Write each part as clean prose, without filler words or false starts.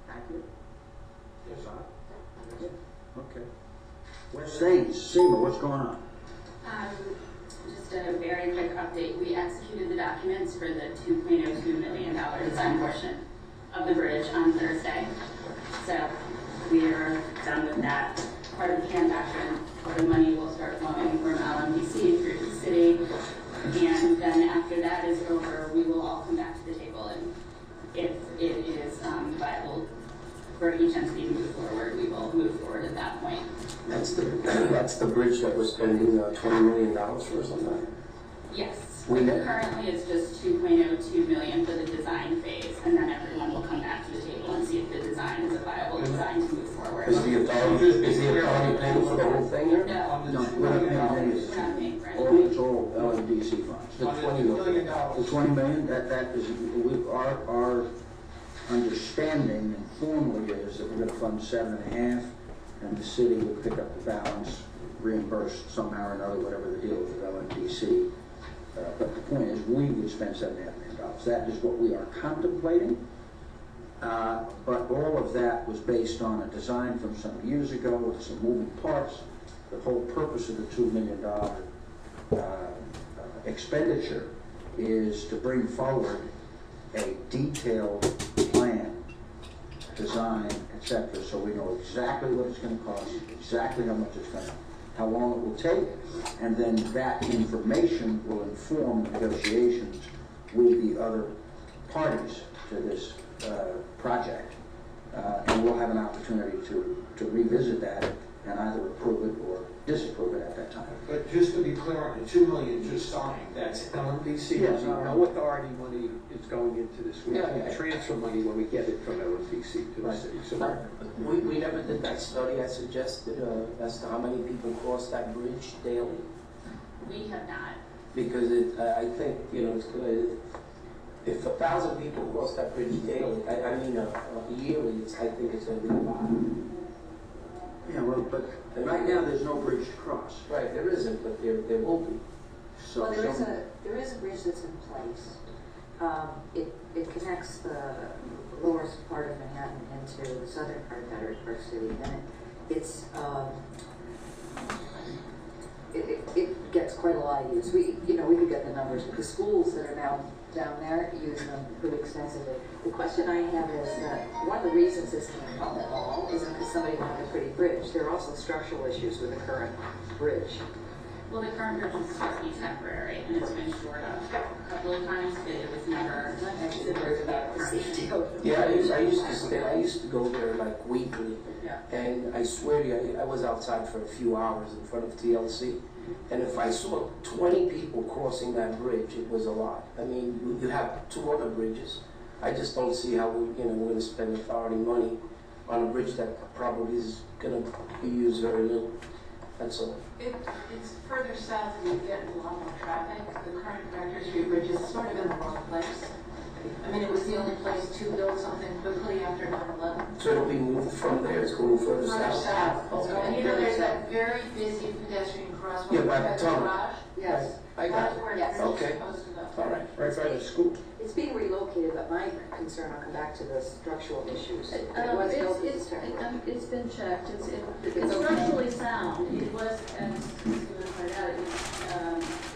accurate? Yes, sir. Okay. Seema, what's going on? Just a very quick update. We executed the documents for the $2.02 million design portion of the bridge on Thursday. So we are done with that part of the transaction. The money will start flowing from LMDC through the city. And then after that is over, we will all come back to the table. And if it is viable for each entity to move forward, we will move forward at that point. That's the bridge that we're spending $20 million for or something? Yes. Currently it's just $2.02 million for the design phase, and then everyone will come back to the table and see if the design is a viable design to move forward. Is the authority paying for the whole thing here? No, we're not paying anything. we're not paying for All anything. it's all LMDC funds. The $20 million. The $20 million, that is, our understanding informally is that we're going to fund 7.5, and the city will pick up the balance, reimburse somehow or another, whatever the deal with LMDC. But the point is, we would spend $7.5 million. That is what we are contemplating. But all of that was based on a design from some years ago with some moving parts. The whole purpose of the $2 million expenditure is to bring forward a detailed plan, design, etc., so we know exactly what it's going to cost, exactly how much it's going to, how long it will take, and then that information will inform negotiations with the other parties to this project, and we'll have an opportunity to revisit that and either approve it or disapprove it at that time. But just to be clear on the $2 million just signed, that's LMDC. Yes. No authority money is going into this. We transfer money when we get it from LMDC to the city. So We never did that study I suggested as to how many people cross that bridge daily. We have not. Because I think, it's good. If 1,000 people cross that bridge daily, yearly, I think it's going to be a lot. Yeah, well, but right now there's no bridge to cross. Right, there isn't, but there will be. So well, there is a bridge that's in place. It connects the lower part of Manhattan into the southern part of Battery Park City, and it gets quite a lot of use. We could get the numbers, but the schools that are now down there use them pretty extensively. The question I have is that one of the reasons this came up at all isn't because somebody wanted a pretty bridge. There are also structural issues with the current bridge. Well, the current bridge is supposed to be temporary, and it's been shored up a couple of times, but it was never considered about safety. Yeah, I used to go there like weekly, and I swear to you, I was outside for a few hours in front of TLC, and if I saw 20 people crossing that bridge, it was a lot. I mean, you have 2 other bridges. I just don't see how we're going to spend authority money on a bridge that probably is going to be used very little. That's all. It's further south and you get a lot more traffic. The current Vector Street Bridge is sort of in the wrong place. I mean, it was the only place to build something quickly after 9/11. So it'll be moved from there, it's going further south? And there's that very busy pedestrian crosswalk. Yeah, by the tunnel. Garage. Yes. I got That's it. where Yes. it's Okay. supposed to go. All right. right by the school. It's being relocated, but my concern, I'll come back to the structural issues. It was built as temporary. It's been checked. It's structurally sound. It was, as Ms. pointed out, it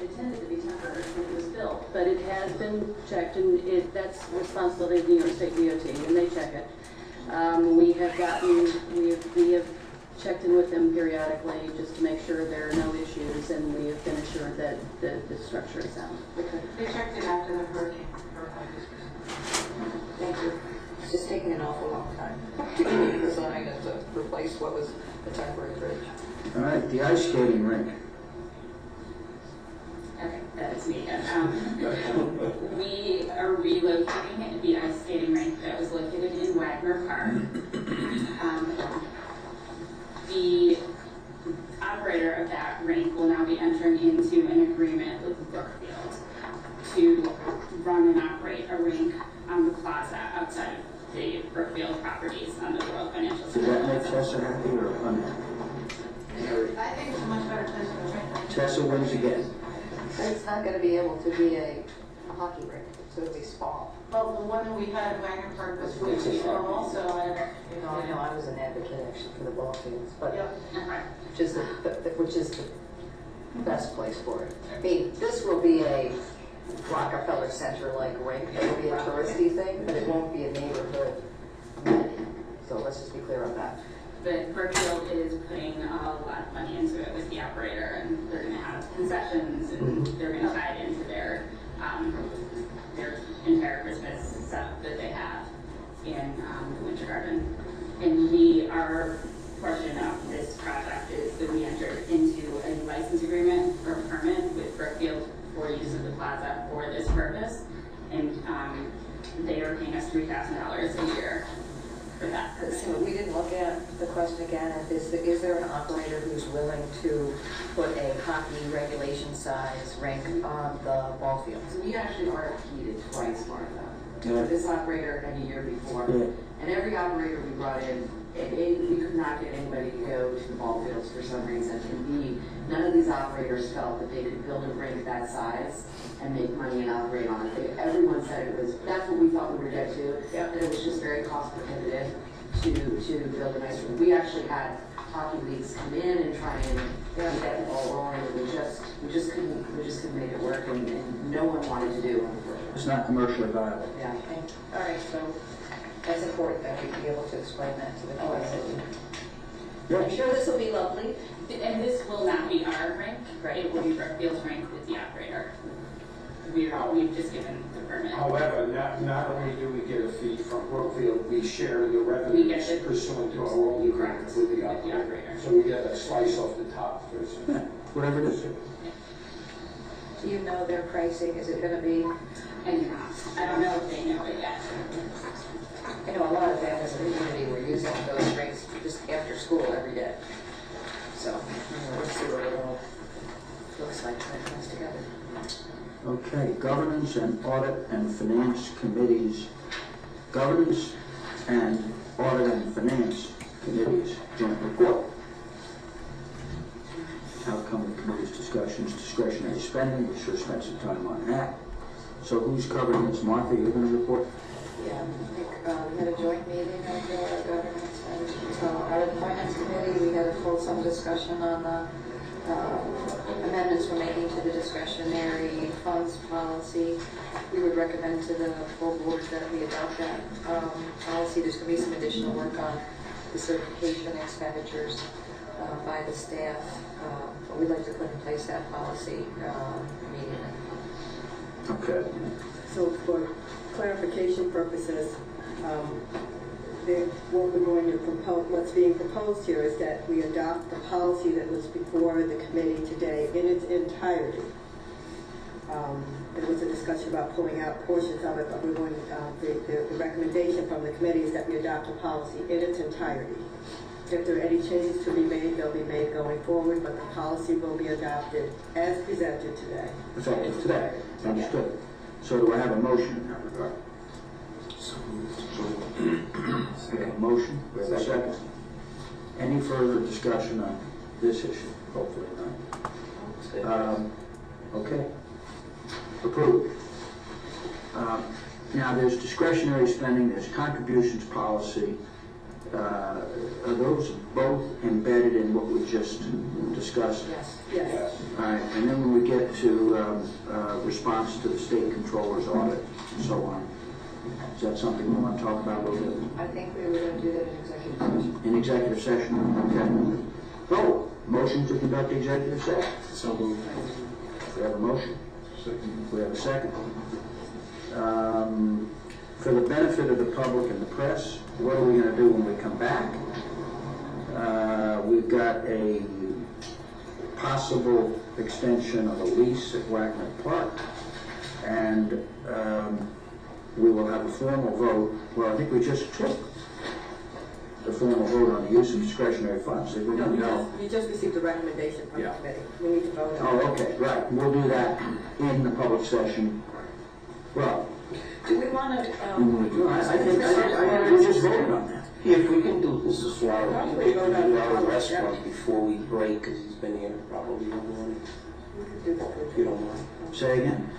intended to be temporary when it was built, but it has been checked, and that's responsibility of New York State DOT, and they check it. We have checked in with them periodically just to make sure there are no issues, and we have been assured that the structure is sound. They checked it after the hurricane. Thank you. It's just taking an awful long time to do the design and to replace what was a temporary bridge. all right, the ice skating rink. Okay, that is me. We are relocating the ice skating rink that was located in Wagner Park. The operator of that rink will now be entering into an agreement with Brookfield to run and operate a rink on the plaza outside of the Brookfield properties on the World Financial Center. Does that make Tessa happy or unhappy? I think it's a much better place for the rink. Tessa wins again. It's not going to be able to be a hockey rink, so it'll be small. Well, the one that we had at Wagner Park was way too small also, and, No, I was an advocate actually for the ball fields, but Yep. which is which is the best place for it. I mean, this will be a Rockefeller Center-like rink. It will be a touristy thing, but it won't be a neighborhood amenity. So let's just be clear on that. But Brookfield is putting a lot of money into it with the operator, and they're gonna have concessions, and they're gonna tie it into their entire Christmas stuff that they have in the Winter Garden. And our portion of this project is that we entered into a license agreement or permit with Brookfield for use of the plaza for this purpose, and they are paying us $3,000 a year for that purpose. So we didn't look at the question again, is there an operator who's willing to put a hockey regulation size rink on the ball field? So we actually RFP'd it twice, Martha. Yeah. For this operator and a year before. Yeah. And every operator we brought in, we could not get anybody to go to the ball fields for some reason. And B, none of these operators felt that they could build a rink that size and make money and operate on it. Everyone said it was, that's what we thought we were get to, that it was just very cost prohibitive to build a nice rink. We actually had hockey leagues come in and try and get the ball rolling, and we just couldn't make it work, and no one wanted to do it, unfortunately. It's not commercially viable. Yeah, okay. All right, so that's important that we be able to explain that to the community. I'm sure this will be lovely. And this will not be our rink, Right. it will be Brookfield's rink with the operator. We've just given the permit. However, not only do we get a fee from Brookfield, we share the We revenues get the- pursuant to our own agreement with the With the operator. operator. So we get a slice off the top, for instance. Yeah, whatever it is. Do you know their pricing? Is it going to be, I do not. I don't know if they know it yet. I know a lot of families in the community were using those rinks just after school every day. So we'll see what it all looks like when it comes together. Okay, governance and audit and finance committees. Governance and audit and finance committees joint report. Outcome of the committee's discussions, discretionary spending. We sure spent some time on that. So who's covering this? Martha, you're going to report? Yeah, I think we had a joint meeting of the governance and audit and finance committee. We had a fulsome discussion on the amendments we're making to the discretionary funds policy. We would recommend to the full board that we adopt that policy. There's going to be some additional work on the certification expenditures by the staff. But we'd like to put in place that policy immediately. Okay. So for clarification purposes, what we're going to propose, what's being proposed here is that we adopt the policy that was before the committee today in its entirety. There was a discussion about pulling out portions of it, but we're going, the recommendation from the committee is that we adopt a policy in its entirety. If there are any changes to be made, they'll be made going forward, but the policy will be adopted as presented today. Effective today. Understood. So do I have a motion in that regard? We have a motion. We have a second. Any further discussion on this issue? Hopefully not. Okay. Approved. Now there's discretionary spending, there's contributions policy. Are those both embedded in what we just discussed? Yes. Yes. All right, and then when we get to response to the state controller's audit and so on, is that something we want to talk about a little bit? I think we were going to do that in executive session. In executive session, okay. So, motion to conduct executive session. So moved. We have a motion. We have a second. For the benefit of the public and the press, what are we going to do when we come back? We've got a possible extension of a lease at Wagner Park, and we will have a formal vote. Well, I think we just took the formal vote on the use of discretionary funds. Did we not? No. You just received a recommendation from the committee. We need to vote on it. Oh, okay, right. We'll do that in the public session. Well, Do we want to, I think we just voted on that. If we can do this as well, Probably we can go down do to our public, restaurant before we break, because he's been here probably in the morning, if you don't mind. Say again?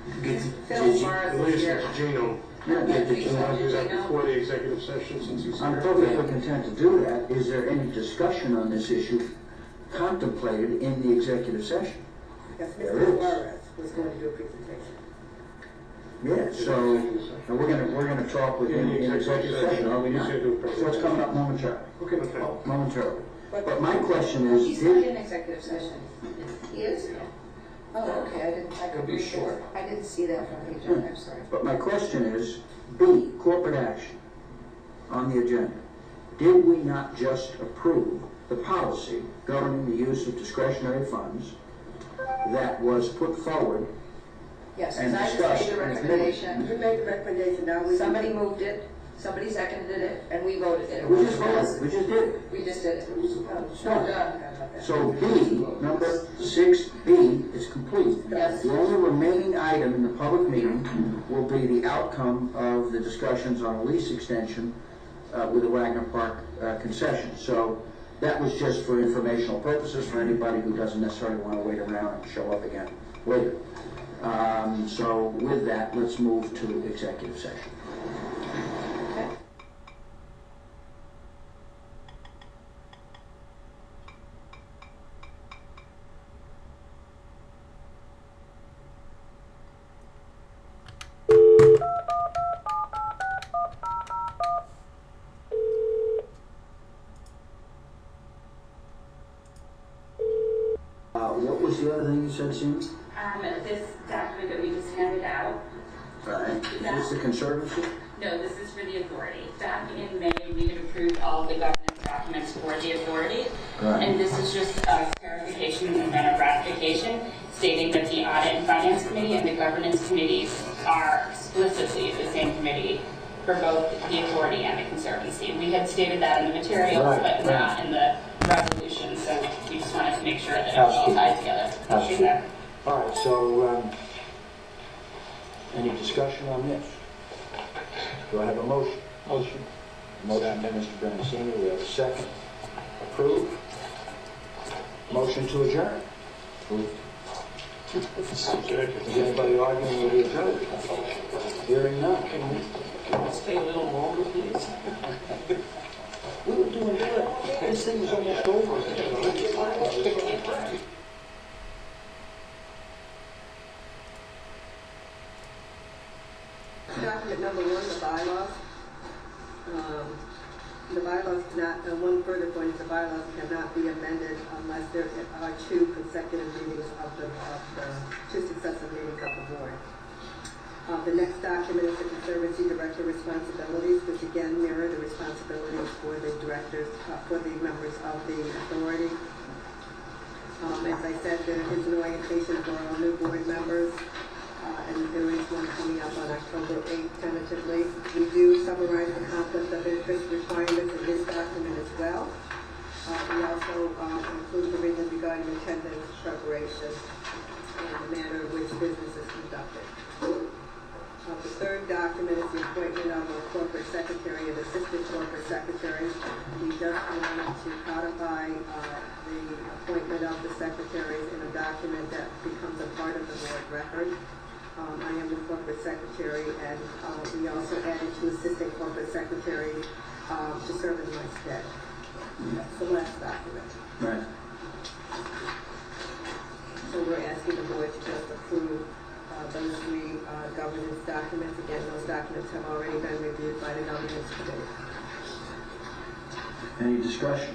Phil Morris At is least here. it's Gino. Yeah, Do you want to do that before the executive session since he's I'm here? perfectly content to do that. Is there any discussion on this issue contemplated in the executive session? Yes, There Mr. is. Juarez was going to do a presentation. Yeah, so, and we're gonna talk with him in executive session, are we not? So it's coming up momentarily. Okay. Momentarily. But my question is, He's not in executive session. He is? Oh, okay, I It'll could be read short. it. I didn't see that from the agenda, I'm sorry. but my question is, B, corporate action on the agenda. Did we not just approve the policy governing the use of discretionary funds that was put forward? Yes, And because I just discussed made the in the committee. recommendation. You made the recommendation, now we. Somebody moved it, somebody seconded it, and we voted it. We just voted, we just did it. We just did it. So B, number 6B is complete. Yes. The only remaining item in the public meeting will be the outcome of the discussions on a lease extension with the Wagner Park concession. So that was just for informational purposes for anybody who doesn't necessarily want to wait around and show up again later. So with that, let's move to executive session. What was the other thing you said, Sam? This document that we just handed out. Right. Is this the conservancy? No, this is for the authority. Back in May, we had approved all of the governance documents for the authority. Right. And this is just a clarification and then a ratification stating that the Audit and Finance Committee and the Governance Committees are explicitly the same committee for both the authority and the conservancy. We had stated that in the materials, Right, but not in the resolution, so we just wanted to make sure that it was all tied together. Absolutely. All right, so, any discussion on this? Do I have a motion? Motion. Motion by Mr. Brennicini, we have a second. Approved. Motion to adjourn. Is anybody arguing with each other? Hearing none. Can we stay a little longer, please? We were doing good. This thing is almost over. Document number 1, the bylaws. The bylaws cannot, one further point is the bylaws cannot be amended unless there are 2 consecutive meetings of the 2 successive meetings of the board. The next document is the Conservancy Director responsibilities, which again mirror the responsibilities for the directors, for the members of the authority. As I said, there is an orientation for all new board members, and there is one coming up on October 8th tentatively. We do summarize the conflict of interest requirements in this document as well. We also include provisions regarding attendance, preparation, and the manner in which business is conducted. The third document is the appointment of a corporate secretary and assistant corporate secretary. We just wanted to codify the appointment of the secretaries in a document that becomes a part of the board record. I am the corporate secretary, and we also added 2 assistant corporate secretaries to serve in my stead. That's the last document. Right. So we're asking the board to just approve those 3 governance documents. Again, those documents have already been reviewed by the governance committee. Any discussion?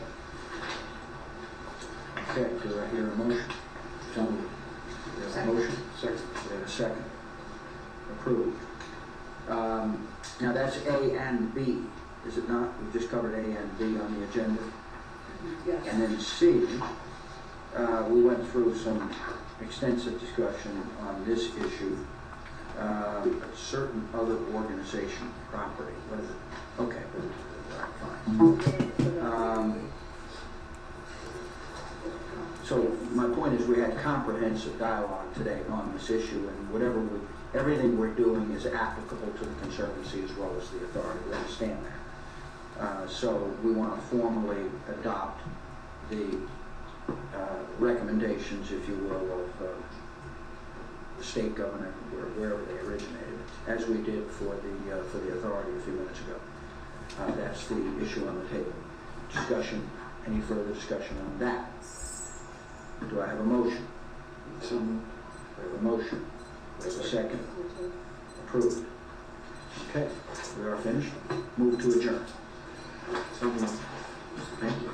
Okay, do I hear a motion? Gentlemen, we have a motion? Second. We have a second. Approved. Now that's A and B, is it not? We just covered A and B on the agenda. Yes. And then C, we went through some extensive discussion on this issue. A certain other organization property. What is it? Okay. All right, fine. So my point is we had comprehensive dialogue today on this issue, and everything we're doing is applicable to the Conservancy as well as the authority. We understand that. So we want to formally adopt the recommendations, if you will, the state government, wherever they originated, as we did for the authority a few minutes ago. That's the issue on the table. Discussion, any further discussion on that? Do I have a motion? We have a motion. We have a second. Approved. Okay, we are finished. Move to adjourn. Thank you.